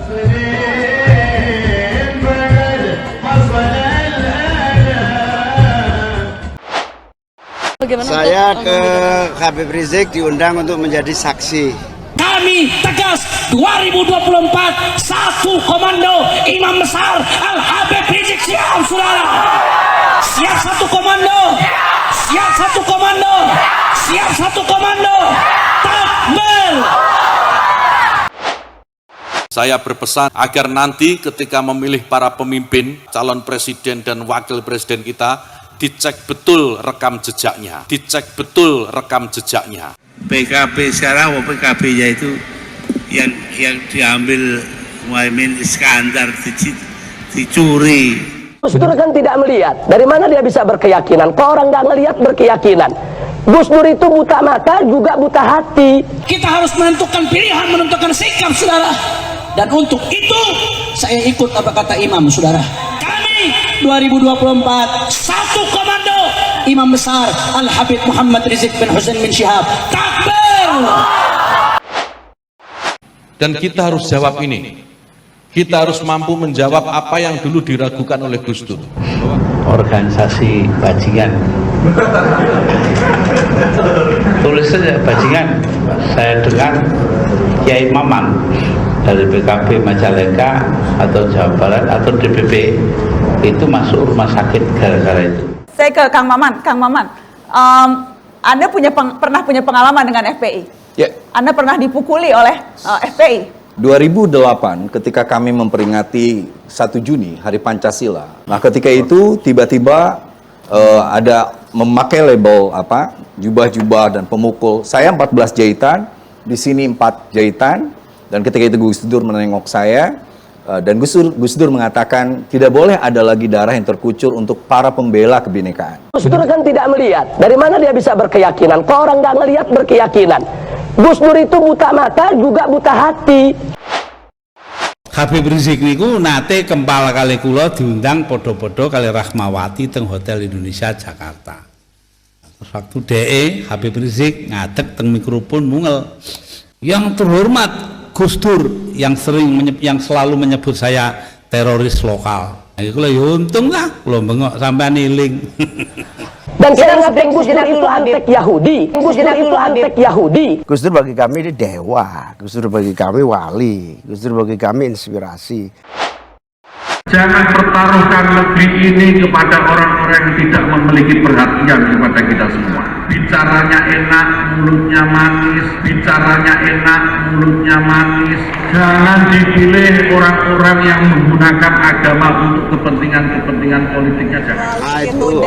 Bagaimana saya ke Habib Rizik diundang untuk menjadi saksi. Kami tegas 2024 satu komando Imam Besar Al Habib Rizik Syihab, saudara. Siap satu komando, siap satu komando, siap satu komando. Takbir. Saya berpesan agar nanti ketika memilih para pemimpin, calon presiden dan wakil presiden kita, dicek betul rekam jejaknya, dicek betul rekam jejaknya. PKB sekarang, PKB-nya itu yang diambil Muhaimin Iskandar dicuri. Gus Dur kan tidak melihat. Dari mana dia bisa berkeyakinan? Kok orang nggak ngelihat berkeyakinan? Gus Dur itu buta mata juga buta hati. Kita harus menentukan pilihan, menentukan sikap, saudara. Dan untuk itu saya ikut apa kata Imam, saudara. Kami 2024 satu komando Imam Besar Al Habib Muhammad Rizik bin Husain bin Syihab. Takbir. Dan kita harus jawab ini. Kita harus mampu menjawab apa yang dulu diragukan oleh Gus Dur. Organisasi bajingan. Tulis saja bajingan. Saya dengar Kiai Maman dari PKB Majalengka atau Jawa Barat atau DPP itu masuk rumah sakit gara-gara itu. Saya ke Kang Maman. Kang Maman, Anda pernah punya pengalaman dengan FPI? Ya. Anda pernah dipukuli oleh FPI? 2008 ketika kami memperingati 1 Juni Hari Pancasila. Nah, ketika itu tiba-tiba ada memakai label jubah-jubah dan pemukul. Saya 14 jahitan, di sini 4 jahitan, dan ketika itu Gus Dur menengok saya dan Gus Dur mengatakan tidak boleh ada lagi darah yang terkucur untuk para pembela kebinekaan. Gus Dur kan tidak melihat. Dari mana dia bisa berkeyakinan? Kok orang nggak ngelihat berkeyakinan? Gus Dur itu buta mata juga buta hati. Habib Rizik niku nate kempal kali kula diundang podo-podo kali Rahmawati teng Hotel Indonesia Jakarta. Waktu DE Habib Rizik ngadeg teng mikrofon mungel. Yang terhormat Gus Dur yang selalu menyebut saya teroris lokal. Iku lho ya untung lah kula bengok sampean iling. Dan saya ngatain Gus Dur itu antek Yahudi. Gus Dur itu antek Yahudi. Gus Dur bagi kami ini dewa, Gus Dur bagi kami wali, Gus Dur bagi kami inspirasi. Jangan pertaruhkan negeri ini kepada orang-orang yang tidak memiliki perhatian kepada kita semua. Bicaranya enak, mulutnya manis. Bicaranya enak, mulutnya manis. Jangan dipilih orang-orang yang menggunakan agama untuk kepentingan politiknya. Jangan. Itu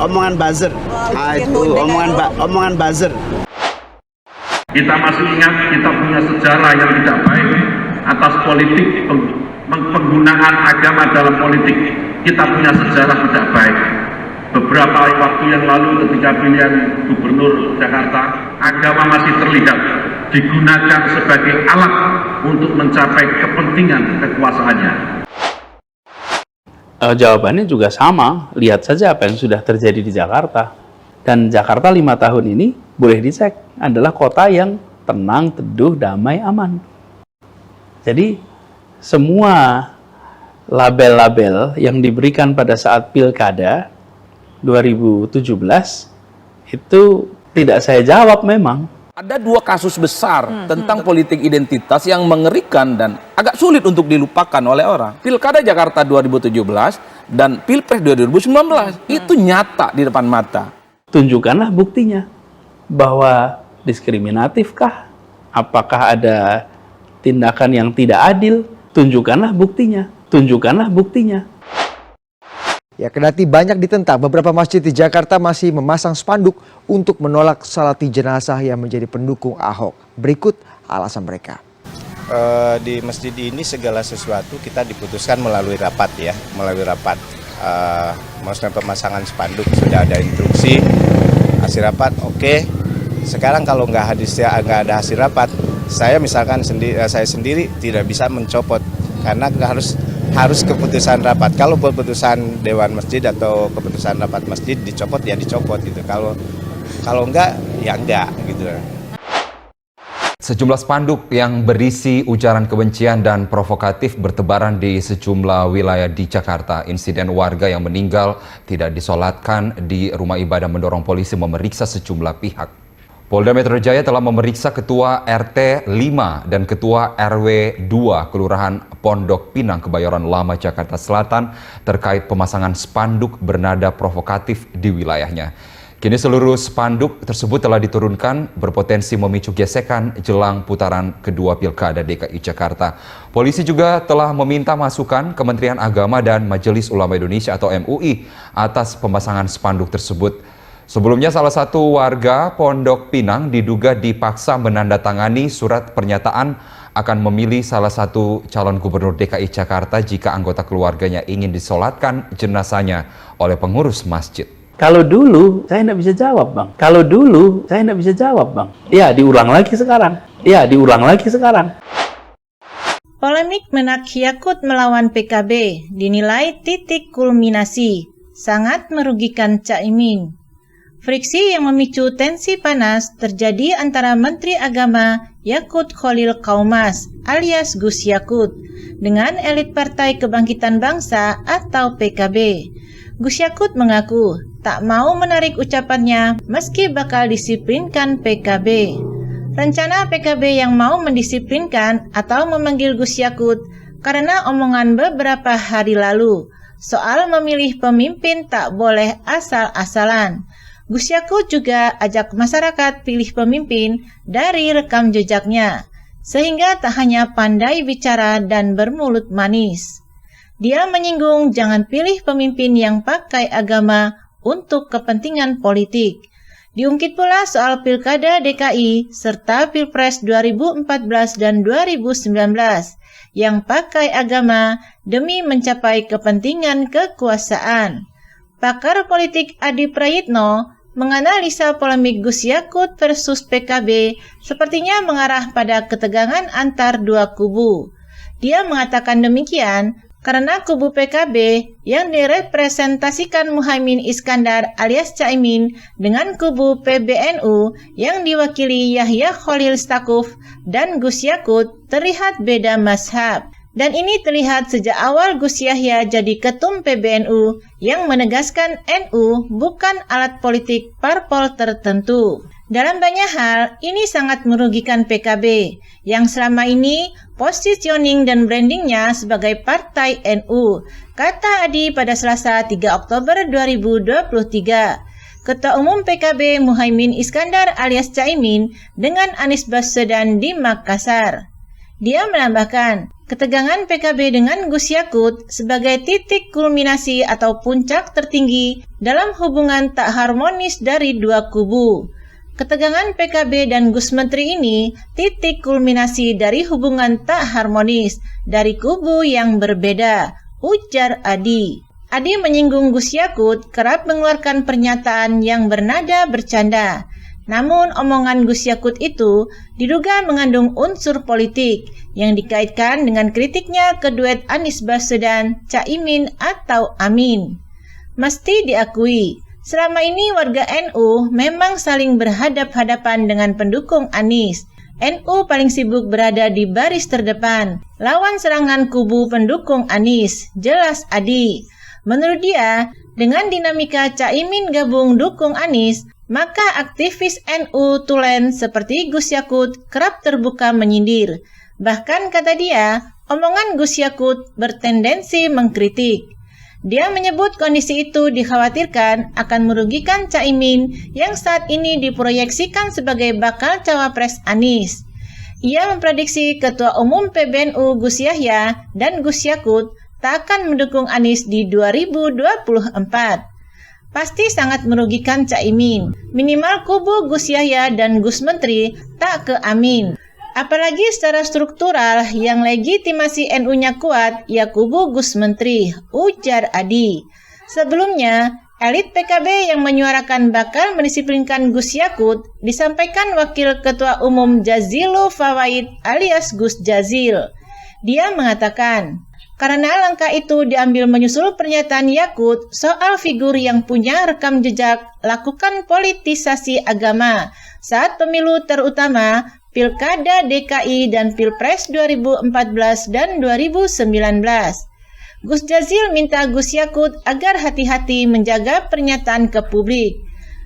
omongan buzzer. Itu omongan buzzer. Kita masih ingat kita punya sejarah yang tidak baik atas politik penggunaan agama dalam politik. Kita punya sejarah tidak baik. Beberapa waktu yang lalu ketika pilihan gubernur Jakarta, agama masih terlihat digunakan sebagai alat untuk mencapai kepentingan kekuasaannya. Jawabannya juga sama. Lihat saja apa yang sudah terjadi di Jakarta. Dan Jakarta 5 tahun ini boleh dicek adalah kota yang tenang, teduh, damai, aman. Jadi semua label-label yang diberikan pada saat pilkada 2017 itu tidak saya jawab memang. Ada 2 kasus besar tentang politik identitas yang mengerikan dan agak sulit untuk dilupakan oleh orang. Pilkada Jakarta 2017 dan Pilpres 2019 itu nyata di depan mata. Tunjukkanlah buktinya bahwa diskriminatifkah? Apakah ada tindakan yang tidak adil? Tunjukkanlah buktinya. Tunjukkanlah buktinya. Ya, kendati banyak ditentang, beberapa masjid di Jakarta masih memasang spanduk untuk menolak salati jenazah yang menjadi pendukung Ahok. Berikut alasan mereka. Di masjid ini segala sesuatu kita diputuskan melalui rapat ya, melalui rapat. Maksudnya pemasangan spanduk sudah ada instruksi, hasil rapat oke. Sekarang kalau nggak ada hasil rapat, saya misalkan saya sendiri tidak bisa mencopot karena harus keputusan rapat. Kalau keputusan dewan masjid atau keputusan rapat masjid dicopot ya dicopot gitu. Kalau enggak ya enggak gitu. Sejumlah spanduk yang berisi ujaran kebencian dan provokatif bertebaran di sejumlah wilayah di Jakarta. Insiden warga yang meninggal tidak disolatkan di rumah ibadah mendorong polisi memeriksa sejumlah pihak. Polda Metro Jaya telah memeriksa Ketua RT 5 dan Ketua RW 2 Kelurahan Pondok Pinang, Kebayoran Lama, Jakarta Selatan terkait pemasangan spanduk bernada provokatif di wilayahnya. Kini seluruh spanduk tersebut telah diturunkan berpotensi memicu gesekan jelang putaran kedua Pilkada DKI Jakarta. Polisi juga telah meminta masukan Kementerian Agama dan Majelis Ulama Indonesia atau MUI atas pemasangan spanduk tersebut. Sebelumnya salah satu warga Pondok Pinang diduga dipaksa menandatangani surat pernyataan akan memilih salah satu calon gubernur DKI Jakarta jika anggota keluarganya ingin disolatkan jenazahnya oleh pengurus masjid. Kalau dulu saya tidak bisa jawab, Bang. Kalau dulu saya tidak bisa jawab, Bang. Ya, diulang lagi sekarang. Ya, diulang lagi sekarang. Polemik Menak Yakut melawan PKB dinilai titik kulminasi, sangat merugikan Caimin. Friksi yang memicu tensi panas terjadi antara Menteri Agama Yakut Khalil Qaumas alias Gus Yakut dengan elit Partai Kebangkitan Bangsa atau PKB. Gus Yakut mengaku tak mau menarik ucapannya meski bakal disiplinkan PKB. Rencana PKB yang mau mendisiplinkan atau memanggil Gus Yakut karena omongan beberapa hari lalu soal memilih pemimpin tak boleh asal-asalan. Gus Yakut juga ajak masyarakat pilih pemimpin dari rekam jejaknya, sehingga tak hanya pandai bicara dan bermulut manis. Dia menyinggung jangan pilih pemimpin yang pakai agama untuk kepentingan politik. Diungkit pula soal Pilkada DKI serta Pilpres 2014 dan 2019 yang pakai agama demi mencapai kepentingan kekuasaan. Pakar politik Adi Prayitno menganalisa polemik Gus Yakut versus PKB sepertinya mengarah pada ketegangan antar dua kubu. Dia mengatakan demikian karena kubu PKB yang direpresentasikan Muhaimin Iskandar alias Caimin dengan kubu PBNU yang diwakili Yahya Khalil Stakuf dan Gus Yakut terlihat beda mazhab. Dan ini terlihat sejak awal Gus Yahya jadi ketum PBNU yang menegaskan NU bukan alat politik parpol tertentu. Dalam banyak hal, ini sangat merugikan PKB yang selama ini positioning dan brandingnya sebagai partai NU, kata Adi pada Selasa 3 Oktober 2023. Ketua Umum PKB Muhaimin Iskandar alias Caimin dengan Anies Baswedan di Makassar. Dia menambahkan, ketegangan PKB dengan Gus Yakut sebagai titik kulminasi atau puncak tertinggi dalam hubungan tak harmonis dari dua kubu. Ketegangan PKB dan Gus Menteri ini titik kulminasi dari hubungan tak harmonis dari kubu yang berbeda, ujar Adi. Adi menyinggung Gus Yakut kerap mengeluarkan pernyataan yang bernada bercanda. Namun omongan Gus Yakut itu diduga mengandung unsur politik yang dikaitkan dengan kritiknya ke duet Anies Baswedan, Caimin atau Amin. Mesti diakui, selama ini warga NU memang saling berhadap-hadapan dengan pendukung Anies. NU paling sibuk berada di baris terdepan, lawan serangan kubu pendukung Anies, jelas Adi. Menurut dia, dengan dinamika Caimin gabung dukung Anies, maka aktivis NU tulen seperti Gus Yakut kerap terbuka menyindir. Bahkan kata dia, omongan Gus Yakut bertendensi mengkritik. Dia menyebut kondisi itu dikhawatirkan akan merugikan Caimin yang saat ini diproyeksikan sebagai bakal cawapres Anies. Ia memprediksi Ketua Umum PBNU Gus Yahya dan Gus Yakut tak akan mendukung Anies di 2024. Pasti sangat merugikan Caimin. Minimal kubu Gus Yahya dan Gus Menteri tak ke Amin. Apalagi secara struktural yang legitimasi NU-nya kuat, ya kubu Gus Menteri, ujar Adi. Sebelumnya, elit PKB yang menyuarakan bakal mendisiplinkan Gus Yakut disampaikan Wakil Ketua Umum Jazilul Fawaid alias Gus Jazil. Dia mengatakan, karena langkah itu diambil menyusul pernyataan Yakut soal figur yang punya rekam jejak lakukan politisasi agama saat pemilu terutama Pilkada DKI dan Pilpres 2014 dan 2019. Gus Jazil minta Gus Yakut agar hati-hati menjaga pernyataan ke publik.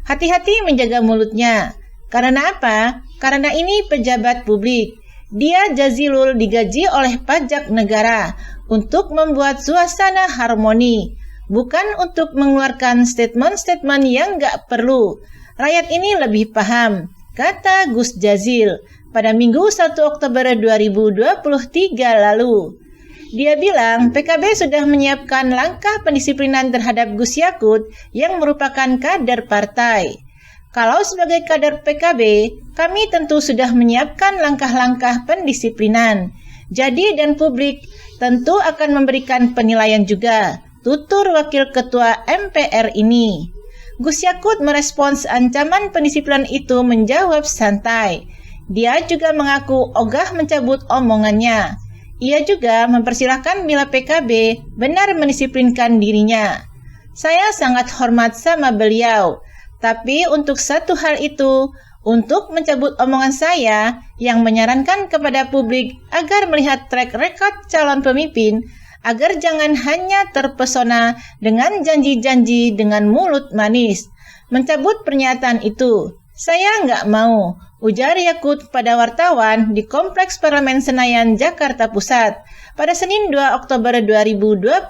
Hati-hati menjaga mulutnya. Karena apa? Karena ini pejabat publik. Dia Jazilul digaji oleh pajak negara untuk membuat suasana harmoni, bukan untuk mengeluarkan statement-statement yang gak perlu. Rakyat ini lebih paham, kata Gus Jazil pada Minggu 1 Oktober 2023 lalu. Dia bilang PKB sudah menyiapkan langkah pendisiplinan terhadap Gus Yakut yang merupakan kader partai. Kalau sebagai kader PKB, kami tentu sudah menyiapkan langkah-langkah pendisiplinan. Jadi dan publik tentu akan memberikan penilaian juga, tutur Wakil Ketua MPR ini. Gus Yakut merespons ancaman pendisiplinan itu menjawab santai. Dia juga mengaku ogah mencabut omongannya. Ia juga mempersilahkan bila PKB benar mendisiplinkan dirinya. Saya sangat hormat sama beliau, tapi untuk satu hal itu, untuk mencabut omongan saya yang menyarankan kepada publik agar melihat track record calon pemimpin, agar jangan hanya terpesona dengan janji-janji dengan mulut manis. Mencabut pernyataan itu, saya nggak mau, ujar Yakut pada wartawan di Kompleks Parlemen Senayan, Jakarta Pusat pada Senin 2 Oktober 2023.